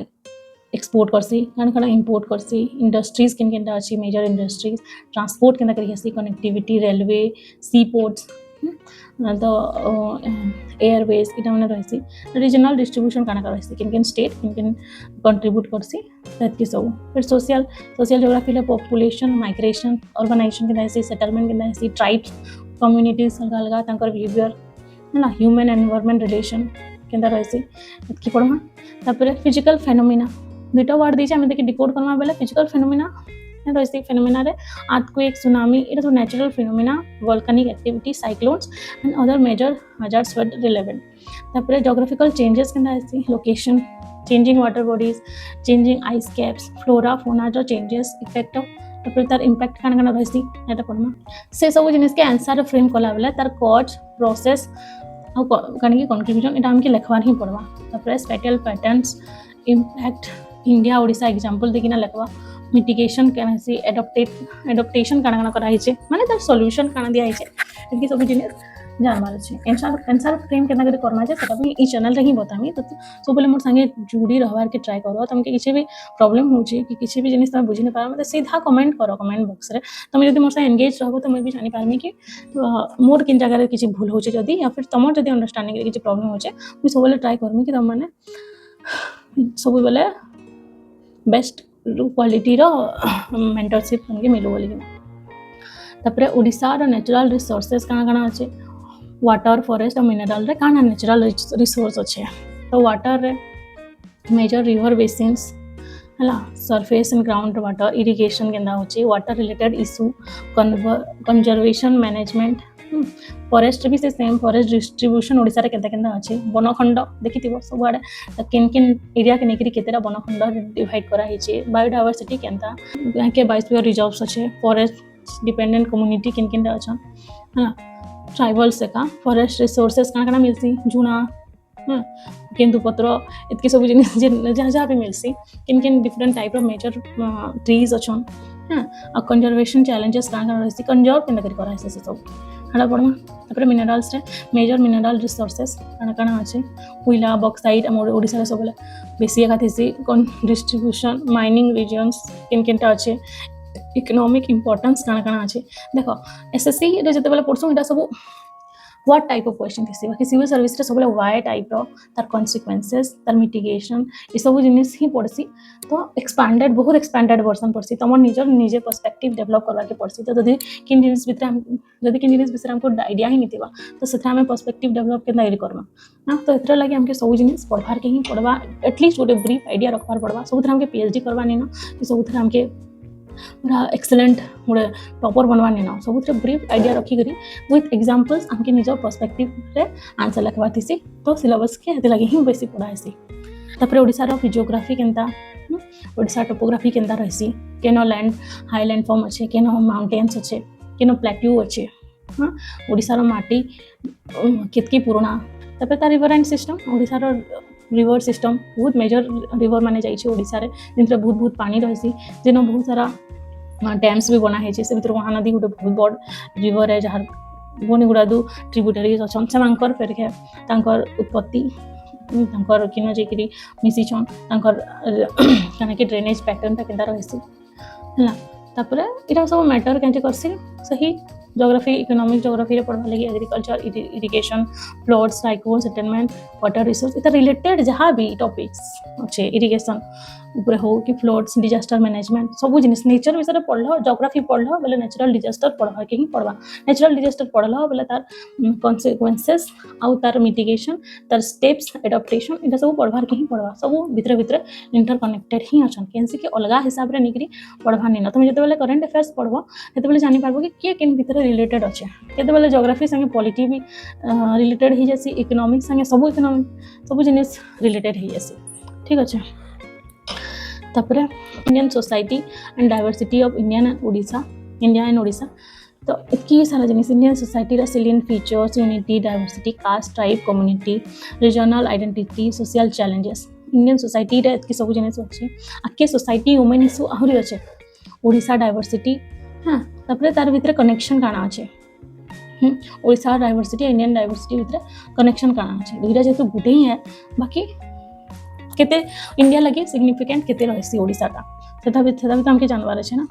एक्सपोर्ट करसी काना इंपोर्ट करसी इंडस्ट्रीज केन अच्छी मेजर इंडस्ट्रीज ट्रांसपोर्ट केना करी हसी कनेक्टिविटी रेलवे सी पोर्ट्स तो एयरवेज इटा माने रहसी रीजनल डिस्ट्रीब्यूशन काना रहसी केन स्टेट केन कंट्रीब्यूट करसी ततकी सब फिर सोशल ज्योग्राफी ले पॉपुलेशन माइग्रेशन अर्बनाइजेशन केन रहसी सेटलमेंट केन रहसी ट्राइब्स कम्युनिटीज अलग तांकर बिहेवियर है ना ह्यूमन एनवायरनमेंट रिलेशन केंदा रहसी इतकी पढ़मा तापर फिजिकल फेनोमेना दुटा वर्ड दैछ हम देखि डिकोड करमा बेले फिजिकल फेनोमेना रहसी फेनोमेना रे earthquake tsunami it is natural phenomena volcanic activity cyclones and other major hazards वर रिलेवेंट तापर ज्योग्राफिकल चेंजेस केंदा रहसी location changing water bodies changing ice caps flora fauna जो चेंजेस इफेक्ट ऑफ तापर तार impact काना रहसी एटा पढ़मा से सब जिनिस के आंसर फ्रेम कला बेले तार कॉज प्रोसेस कण की कंट्रीब्यूशन इटा हमके लिखवार ही पड़वा तापर spatial patterns impact India Odisha example देखिना लिखवा मिटिगेशन काना से एडप्टेशन काना कराई छे माने तार सॉल्यूशन काना दिया छे इनकी सब जिनिस जानबार अच्छे आंसर फ्रेम केना करे करना छे सेटा भी ई चैनल रे ही बतामी तो सब बोले मोर संगे जुड़ी रहबार के ट्राई करो तुमके किसी भी प्रॉब्लम हो छी कि किसी भी जिनिस तुम बुझी न पार मतलब सीधा कमेंट करो कमेंट बॉक्स रे तुम यदि मोर से एंगेज रहबो तो मैं भी जानि पारमी कि मोर किन जगह रे किसी भूल हो छी जदी या फिर तमर जदी अंडरस्टैंडिंग रे किसी प्रॉब्लम हो छे मैं सब बोले ट्राई करमी कि तुम माने सब बोले बेस्ट क्वालिटी रो मेंटरशिप तुमके मिलो बोली तापरे ओडिसा रो नेचुरल रिसोर्सेस काना अच्छे वाटर फॉरेस्ट और मिनरल रे काना नेचुरल रिसोर्स अच्छे तो वाटर रे मेजर रिवर बेसिन्स हला surface and ground water irrigation केंदा होची water related issue conservation management forest भी से सेम फॉरेस्ट डिस्ट्रीब्यूशन ओडिसा रे केंदा अच्छे वनखंड देखिथिबो सब आडे किन किन एरिया के नेकरी केतेरा वनखंड डिवाइड करा हिचे बायोडायवर्सिटी केंदा के बायोस्फीयर रिजर्व्स अच्छे फॉरेस्ट डिपेंडेंट कम्युनिटी किन किन अच्छा हाँ ट्राइबल्स का फॉरेस्ट रिसोर्सेस काना मिलसी झुना केंदुपत्र इतके सब जिनिस जहाँ जहाँ भी मिलसी किन किन different type of major trees अच्छन हाँ कंजर्वेशन चैलेंजेस काना रहसी कंजर्व केंदा करी करा से सब हड़ा पड़मा तापर मिनरल्स रे मेजर मिनरल रिसोर्सेस काना अच्छे कोयला बॉक्साइट हमर ओडिसा रे सब बेसी एका थेसी डिस्ट्रीब्यूशन माइनिंग रीजन्स किन किनटा अच्छे इकोनॉमिक इंपोर्टेंस काना अच्छे देखो एसएससी रे जते बेला पढ़सु इटा सब व्हाट टाइप ऑफ क्वेश्चन थी बाकी सिविल सर्विस रे सब वाई टाइप रो तार कॉन्सिक्वेंसेस तार मिटिगेशन ये सब जिनिस ही पढ़सी तो एक्सपांडेड बहुत एक्सपांडेड वर्जन पढ़सी तमर निजर निजे पर्सपेक्टिव डेवलप करवा के पढ़सी तो जदी किन जिनिस भितर हम जदी किन जिनिस भितर हमको आइडिया ही निथिबा तो सेथा हम पर्सपेक्टिव डेवलप के दायरी करबा ना तो एतरा लागि हमके सब जिनिस पढ़वार के ही पढ़वा एटलीस्ट गोटे ब्रीफ आइडिया रखवार पड़वा सब हमके पीएचडी करवा नहीं ना कि सब हमके पूरा एक्सीलेंट गोटे टॉपर बनवा नहीं ना सब ब्रीफ आइडिया रखी करी विथ एग्जांपल्स हमके निज पर्सपेक्टिव रे आंसर लिखवा थी तो सिलेबस के हेते लगे ही बेसी पढ़ासी तापर ओडिसा रो जियोग्राफी केनता ओडिसा टोपोग्राफी केनता रहसी केनो लैंड हाईलैंड फॉर्म अच्छे केनो माउंटेन्स अच्छे केनो प्लेट्यू अच्छे हाँ ओडिसा रो माटी केतकी पुराना तापर ता रिवर एंड सिस्टम ओडिसा रो रिवर सिस्टम बहुत मेजर रिवर माने जाइए ओडिसा रे जिनसे बहुत बहुत पानी रहसी जेन बहुत सारा डैम्स भी बना है से भीतर महानदी गोटे बहुत बड़ रिवर है जहाँ बनी गुड़ा दू ट्रिब्यूटरीज अच्छन से फेर के उत्पत्ति किन जाकि मिसीछन क्या कि ड्रेनेज पैटर्न केन्ता रहसी है तापर इटा सब मैटर कैसे करसी सही जोग्राफी इकोनॉमिक जोग्राफी रे पढ़वा लगी agriculture irrigation floods cyclone settlement water resource इतना रिलेटेड जहाँ भी टॉपिक्स अच्छे इरिगेशन ऊपर हो कि फ्लड्स डिजास्टर मैनेजमेंट सब जिनिस नेचर विषय पढ़ल जोग्राफी पढ़ल बोले नेचुरल डिजास्टर पढ़वा के ही पढ़वा नेचुरल डिजास्टर पढ़ल बोले तार कॉन्सिक्वेंसेस आउ तार मिटिगेशन तार स्टेप्स एडप्टेशन इटा सब पढ़वार के ही पढ़वा सब भितर भितर इंटरकनेक्टेड ही अच्छन कैसे कि अलग हिसाब से निकरी पढ़वा नहीं ना तुम जो करेन्ट अफेयर्स पढ़व से जानी पार्बो कि किए किन भितर रिलेटेड अच्छे केते जोग्राफी संगे पॉलिटी भी रिलेटेड ही जासी इकोनॉमिक संगे सब जिनिस रिलेटेड ही जासी ठीक अच्छे तापर Indian society and diversity of India and Odisha तो इतनी सारा जिनिस इंडियन सोसाइटी रा salient features unity diversity caste type community regional identity social challenges Indian society रे इतकी सब जिनिस अच्छे आके सोसाइटी वुमेन इशू आहरी अच्छे ओडिशा डायवर्सिटी हाँ तापर तार भितर कनेक्शन काना अच्छे ओडिशा डायवर्सिटी इंडियन डायवर्सिटी भितर कनेक्शन काना अच्छे दुईटा जेहेतु गुटे ही है बाकी केते इंडिया लगे सिग्निफिकेंट केते रहसी ओडिशा का सेटा भी हमके जानवर अच्छे ना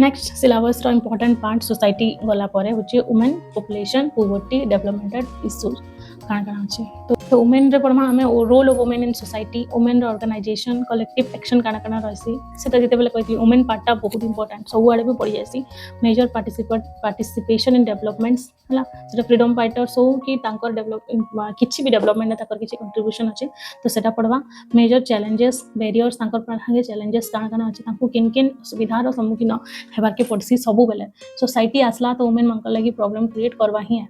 नेक्स्ट सिलेबस रो इम्पोर्टेंट पार्ट सोसाइटी गला परे होची women population poverty developmental issues काना अच्छे तो वुमेन रे पढ़मा हमें role of women in society women रो ऑर्गेनाइजेशन कलेक्टिव एक्शन काना रहसी सेटा जते बेले कहती वुमेन पार्टटा बहुत इंपोर्टेंट सब आड़े भी पड़ी जासी मेजर पार्टिसिपेशन इन डेवलपमेंट्स हला सेटा फ्रीडम फाइटर्स हो कि तांकर डेवलप किछि भी डेवलपमेंट ताकर किछि कंट्रीब्यूशन अच्छे तो सेटा पढ़वा मेजर चैलेंजेस बैरियर्स तांकर पाखे चैलेंजेस काना अच्छे तांको किन किन सुविधार सम्मुखीन हेबार के पड़सी सब बेले सोसाइटी आसला तो वुमेन मानकर लगी प्रॉब्लम क्रिएट करवा ही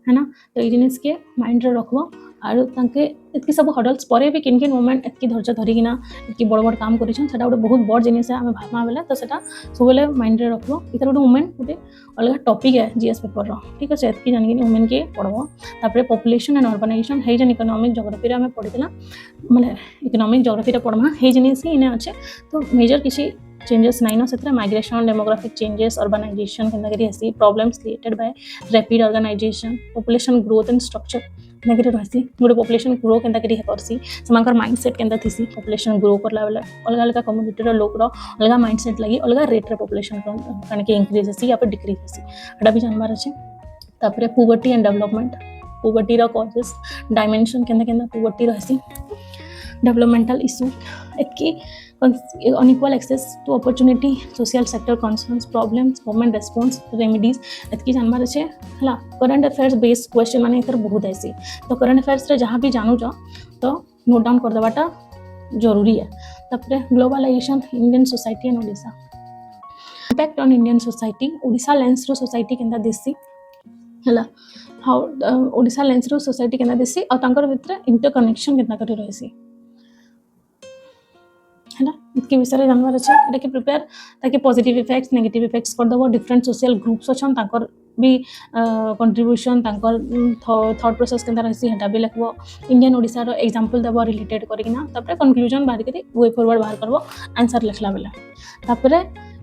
है ना तो ये जिनिस के माइंड रे रखबो आरो तांके एतकी सब हडल्स परे भी किन किन मोमेंट एतकी धैर्य धरिकिना एतकी बड़ बड़ काम करिछन सेटा गोटे बहुत बड़ जिनिस है आमे भाबमा बेला तो सेटा सब बेले माइंड रे रखबो इतर गोटे मोमेंट गोटे अलग टॉपिक है जीएस पेपर रो ठीक है एतकी जानि कि वुमेन के पढबो तापर पॉपुलेशन एंड अर्बनाइजेशन हे जन इकोनॉमिक ज्योग्राफी रे आमे पढितला माने इकोनॉमिक ज्योग्राफी रे पढमा हे जिनिस ही इने अच्छे तो मेजर किसी चेंजेस नहीं ना से माइग्रेशन डेमोग्राफिक चेंजेस अर्बनाइजेशन के ऐसी problems created by rapid organization population growth and structure के रही गोटे पॉपुलेशन ग्रो के करसी से माइंडसेट के थी पॉपुलेशन ग्रो करला बेले अलग अलग कम्युनिटी लोक अलग माइंडसेट लगी अलग रेट रे पॉपुलेशन कण इंक्रीज हेसी या फिर डिक्रीज हेसी एटा भी जानबार अच्छे तापर पुवर्टी एंड डेवलपमेंट पुवर्टी रो कॉजेस डायमेंशन के पुवर्टी रहसी डेवलपमेंटल इशू एतकी unequal access to opportunity social sector concerns problems government response remedies एतकी जानबार अच्छे हला करंट अफेयर्स बेस्ड क्वेश्चन माने इतर बहुत ऐसी तो करंट अफेयर्स रे जहाँ भी जानू जा तो नोट डाउन कर देवाटा जरूरी है तापर globalisation Indian society and Odisha impact on Indian society Odisha lens रो सोसाइटी केंदा देसी हला हाउ ओडिशा लेंस रो सोसाइटी केंदा देसी और तांकर भितर इंटरकनेक्शन केंदा करी रहसी है ना इसके विषय में जानवर अच्छे एटा कि प्रिपेयर ताकि पॉजिटिव इफेक्ट्स नेगेटिव इफेक्ट्स कर दबो डिफरेंट सोशल ग्रुप्स अछन ताकर भी कंट्रीब्यूशन ताकर थॉट प्रोसेस केंदा रहसी हेटा भी लिखबो इंडियन ओडिसा रो एग्जांपल दबो रिलेटेड करिना तापर कंक्लूजन बाहर करी वे फॉरवर्ड बाहर करबो आंसर लिखला बेला तापर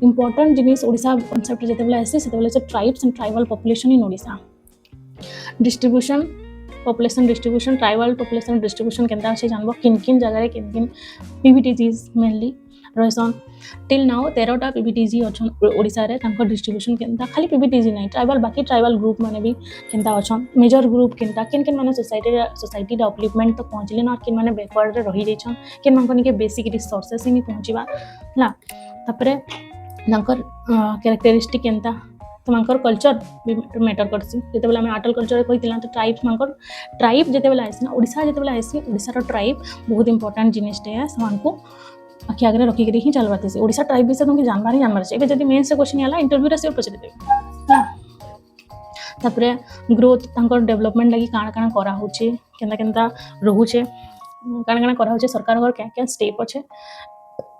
इंपोर्टेंट जिनिस ओडिसा कांसेप्ट जते बेला आसी सेते बेला tribes and tribal population in Odisha distribution population distribution tribal population distribution केंदा अछि जानबो किन किन जगह रे किन किन पीबीटीजीज मेनली रहसन टिल नाउ 13टा पीबीटीजी अछन ओडिसा रे तांको डिस्ट्रीब्यूशन केंदा खाली पीबीटीजी नै ट्राइबल बाकी ट्राइबल ग्रुप माने भी केंदा अछन मेजर ग्रुप केंदा किन किन माने सोसाइटी डेवलपमेंट तक पहुंचले ना किन माने बैकवर्ड रे रहि जैछन किन मानकनी के बेसिक रिसोर्सेस ही पहुंचीबा हला तापरे तांकर कैरेक्टरिस्टिक केंदा तो मांकर कल्चर भी मैटर करसी जते बेला में आटल कल्चर रे कहितला तो ट्राइब्स मांकर ट्राइब जते बेला आसी ना ओडिसा जते बेला आसी ओडिसा रो ट्राइब बहुत इंपोर्टेंट जिनिस है समान को आखि आगे रखी करी ही चलबाते से ओडिसा ट्राइब विषय तुमके जानबार छै जदी मेन से क्वेश्चन आला इंटरव्यू रे से पछरे देबे तापरे ग्रोथ तांकर डेवलपमेंट लागि काना करा होचे केंदा रहूचे काना करा होचे सरकार घर क्या स्टेप अच्छे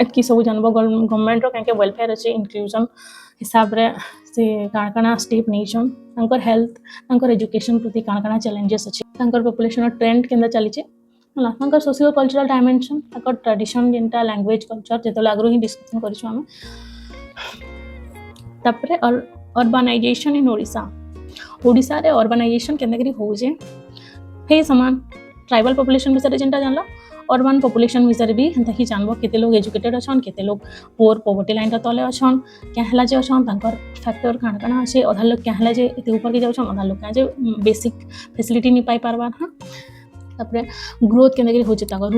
एतकी सब जानबो गवर्नमेंट रो क्या वेलफेयर अच्छे इंक्लूजन हिसाब रे से काना स्टेप नेशन तांकर हेल्थ तांकर एजुकेशन प्रति काना चैलेंजेस अच्छे तांकर पॉपुलेशन ट्रेंड केंदा चली छे हला तांकर सोशियो कल्चरल डायमेंशन तांकर ट्रेडिशन जेंटा लैंग्वेज कल्चर जेतले आगरो ही डिस्कशन करिछु हम तापरे अर्बनाइजेशन इन ओडिसा रे अर्बनाइजेशन केंदा करी हो जे हे समान ट्राइबल पॉपुलेशन विषय जेंटा जानला अर्बन पॉपुलेशन विषय भी हंता ही जानबो केते लोग एजुकेटेड अछन केते लोग पोर पॉवर्टी लाइन तले अछन क्या हला जे अछन तांकर फैक्टर काना अछि आधा लोग क्या हला जे एते ऊपर के जाउछन आधा लोग क्या जे बेसिक फैसिलिटी नि पाई पारबा हां तापरे ग्रोथ केंदा करी होचे तांकर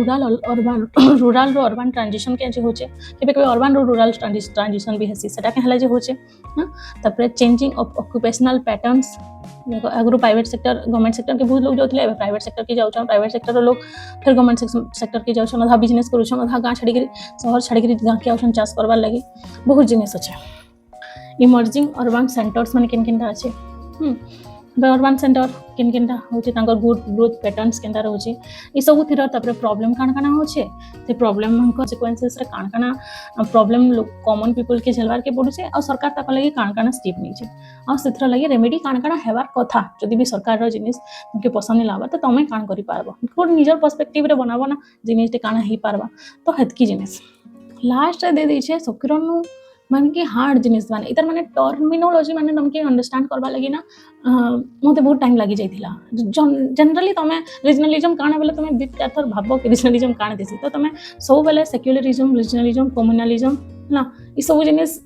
रूरल रो अर्बन ट्रांजिशन के जे होचे केबे केबे अर्बन रो रूरल ट्रांजिशन भी हेसी सेटा के हला जे होचे हां तापरे चेंजिंग ऑफ ऑक्युपेशनल पैटर्न्स देखो अगर प्राइवेट सेक्टर गवर्नमेंट सेक्टर के बहुत लोग जाउथले प्राइवेट सेक्टर के जाउछन प्राइवेट सेक्टर रो लोग फिर गवर्नमेंट सेक्टर के जाउछन आधा बिजनेस करूछन आधा गां छाड़ी के शहर छाड़ी के गां के आउछन चाष करबा लागि बहुत जिनिस अछि इमर्जिंग अर्बन सेंटर्स माने किन अछि अर्बन सेंटर किन होचे तांकर ग्रोथ पैटर्न्स केंदा रहउचे ई सब थिर तापर प्रॉब्लम काना होचे ते प्रॉब्लम कॉन्सिक्वेंसेस रे काना प्रॉब्लम कॉमन पीपल के झेलवार के पड़ुचे और सरकार ताक लागि काना स्टेप नीचे और सेथरा लागि रेमेडी काना हेवार कथा जदी भी सरकार रो जिनिस तुमके पसंद नहीं लाबा तो तमे कान करि पारबो कोड निजर पर्सपेक्टिव रे बनाबो ना जिनिस ते काना ही पारबा तो हेतकी जिनिस लास्ट रे दे दै छै सकिरनु माने कि हार्ड जिनिस माने इतर माने टर्मिनोलॉजी माने तुमके अंडरस्टैंड करबा लागि ना मते बहुत टाइम लागि जाइथिला जनरली तमे रीजनलिज्म काना बेले तमे दि चार थर भाबो कि रीजनलिज्म काना देसी तो तमे सब बेले सेक्युलरिज्म रीजनलिज्म कम्युनलिज्म ना ई सब जिनिस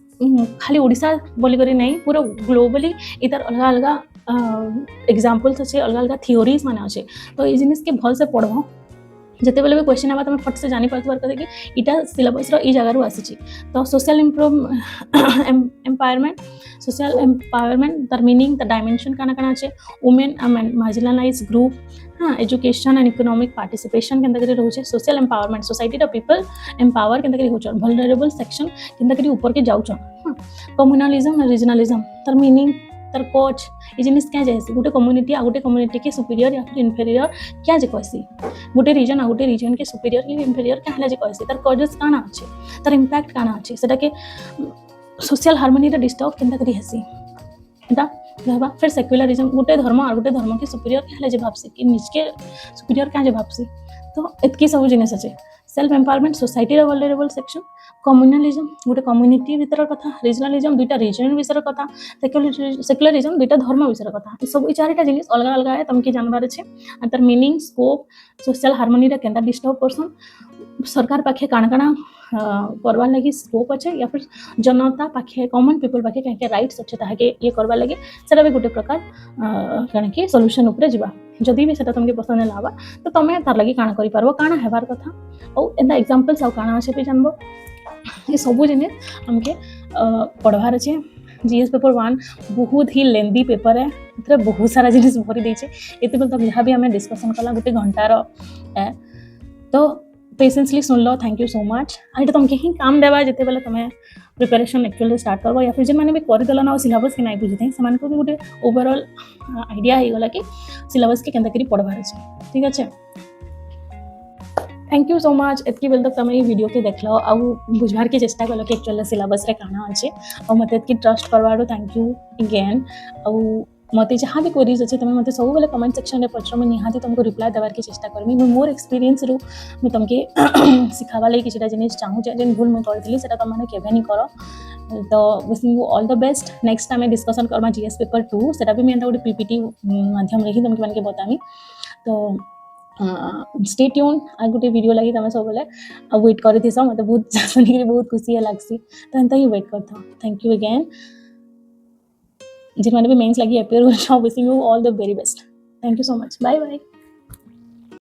खाली ओडिसा बोली करी नहीं पूरा ग्लोबली इतर अलग एग्जांपल्स अच्छे अलग थ्योरीज माने अच्छे तो ये जिनिस के भल से पढ़ो जिते बेले भी क्वेश्चन आबा तुम फट से जानी पारथबार कदे कि इटा सिलेबस रो ई जगह रो आसी तो सोशल एम्पावरमेंट सोशल एम्पावरमेंट दर मीनिंग द डायमेंशन काना अच्छे वुमेन एंड मार्जिनलाइज्ड ग्रुप हाँ एजुकेशन एंड इकोनॉमिक पार्टिसिपेशन केंदा करी रहउचे social empowerment society the people empower केंदा करी होचन वल्नरेबल सेक्शन केंदा करी ऊपर के जाउचन कम्युनलिज्म एंड रीजनलिज्म दर मीनिंग तार कोच ये जिनिस क्या जायसी गोटे कम्युनिटी आ गोटे कम्युनिटी के सुपीरियर या फिर इनफेरियर क्या जे कहसी गोटे रीजन आ गोटे रीजन के सुपीरियर कि इनफेरियर क्या जे कहसी तार कॉजेस काना अच्छे तार इम्पैक्ट काना अच्छे सेटा के सोशल हार्मोनी रे डिस्टर्ब केनता करी हेसी एटा कहबा फिर सेक्युलरिज्म गोटे धर्म आ गोटे धर्म के सुपीरियर क्या जे भाबसी कि निज के सुपीरियर क्या जे भाबसी तो एतकी सब जिनिस अच्छे सेल्फ एम्पावरमेंट सोसाइटी रे वल्नरेबल सेक्शन कम्युनलिज्म गोटे कम्युनिटी भीतर कथा रीजनलिज्म दुईटा रीजन विषय कथा सेक्युलरिज्म दुईटा धर्म विषय कथा सब ई चारिटा जिनिस अलग अलग है तुमके जानबार अच्छे आ तार मीनिंग स्कोप सोशल हार्मोनी रे केनता डिस्टर्ब करसन सरकार पाखे काण काण करवार लगी स्कोप अच्छे या फिर जनता पाखे कॉमन पीपल पाखे कहीं राइट्स अच्छे ताके ये करवार लगी सेटा भी गोटे प्रकार कण कि सॉल्यूशन उपरे जिबा जदि भी सेटा तुमके पसंद लावा तो तमे तार लगी काण करि पारबो काण हेबार कथा और एंदा एग्जांपल्स आ काण अच्छे भी जानबो ये सब जिनिस हमके पढ़वार अच्छे जीएस पेपर 1 बहुत ही लेंदी पेपर है इतने बहुत सारा जिनिस भरी देछे एते बेल तक जहाँ भी हमें डिस्कशन कला गोटे घंटार है तो पेशेंसली सुन लो थैंक यू सो मच आ ये तुमके ही काम देवा जिते बेले तुम प्रिपरेशन एक्चुअली स्टार्ट करबो या फिर जे माने भी करदेल ना सिलेबस के नहीं बुझी से भी गोटे ओवरऑल आइडिया हो गला कि सिलेबस के केनता करी पढ़वार अच्छे ठीक अच्छे थैंक यू सो मच एतकी बेल तक तुम वीडियो के देख लो आ बुझवार के चेष्टा कल कि एक्चुअली सिलेबस रे काना अच्छे और मत एतकी ट्रस्ट करवार थैंक यू अगेन और मत जहाँ भी क्वेरीज अच्छे तुम मत सब बेले कमेंट सेक्शन में पचर मुझे निहाती तुमको रिप्लाई देवार की चेष्टा करमी मुझे मोर एक्सपीरियंस रु मुझे तुमके सिखावा लगी किछटा जिनिस चाहूचे जेन भूल मुझे करथली सेटा तुम माने केबे नहीं कर तो wishing you all the best next time discussion Karma GS paper 2 सेटा भी मैं गोटे पीपीटी माध्यम रे ही तुमके मानके बतामी तो स्टे ट्यून आ गोटे वीडियो लगी तुम सब बेले वेट करथिस मत बहुत सुनिक बहुत खुशी लगसी तो एंता ही वेट करथा थैंक यू अगेन जिन मैंने भी मेंस लगी appear wishing you all the very best thank you so much bye bye